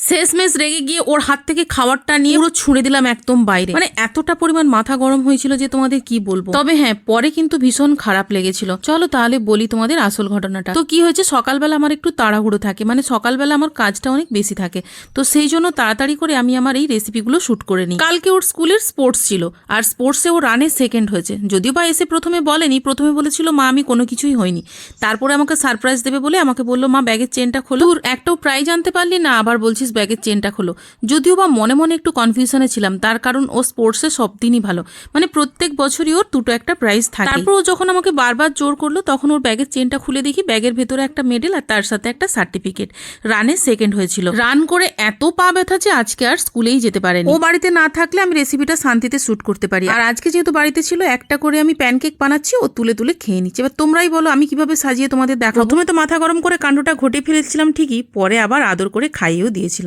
শেষমেশ রেগে গিয়ে ওর হাত থেকে খাবারটা নিয়ে পুরো ছুঁড়ে দিলাম একদম বাইরে। মানে এতটা পরিমাণ মাথা গরম হয়েছিল যে তোমাদের কি বলবো। তবে হ্যাঁ, পরে কিন্তু ভীষণ খারাপ লেগেছিল। চলো তাহলে বলি তোমাদের আসল ঘটনাটা। তো কি হয়েছে, সকালবেলা আমার একটু তাড়াহুড়ো থাকে, মানে সকালবেলা আমার কাজটা অনেক বেশি থাকে, তো সেই জন্য তাড়াতাড়ি করে আমি আমার এই রেসিপিগুলো শুট করে নিই। কালকে ওর স্কুলের স্পোর্টস ছিল, আর স্পোর্টসে ও রানে সেকেন্ড হয়েছে। যদিও বা এসে প্রথমে বলেনি, প্রথমে বলেছিল মা আমি কোনো কিছুই হয়নি। তারপরে আমাকে সারপ্রাইজ দেবে বলে আমাকে বললো মা ব্যাগের চেনটা খোলো। তোর একটাও প্রাইজ আনতে পারলি না, আবার বলছিস ব্যাগের চেনটা খোলো। যদিও বা মনে মনে একটু কনফিউশনে ছিলাম, তার কারণ ও স্পোর্টসে সব দিনই ভালো, মানে প্রত্যেক বছরই ওর দুটো একটা প্রাইজ থাকে। তারপর ও যখন আমাকে বারবার জোর করলো, তখন ওর ব্যাগের চেনটা খুলে দেখি ব্যাগের ভেতরে একটা মেডেল আর তার সাথে একটা সার্টিফিকেট। রানে সেকেন্ড হয়েছিল। রান করে এত পা ব্যথা যে আজকে আর স্কুলেই যেতে পারেনি। ও বাড়িতে না থাকলে আমি রেসিপিটা শান্তিতে শুট করতে পারি, আর আজকে যেহেতু বাড়িতে ছিল, একটা করে আমি প্যানকেক বানাচ্ছি, ও তুলে তুলে খেয়ে নিচ্ছে। এবার তোমরাই বলো আমি কিভাবে সাজিয়ে তোমাদের দেখাবো। প্রথমে তো মাথা গরম করে কাণ্ডটা ঘটে ফেলেছিলাম ঠিকই, পরে আবার আদর করে খাইয়েও দিয়েছিলাম।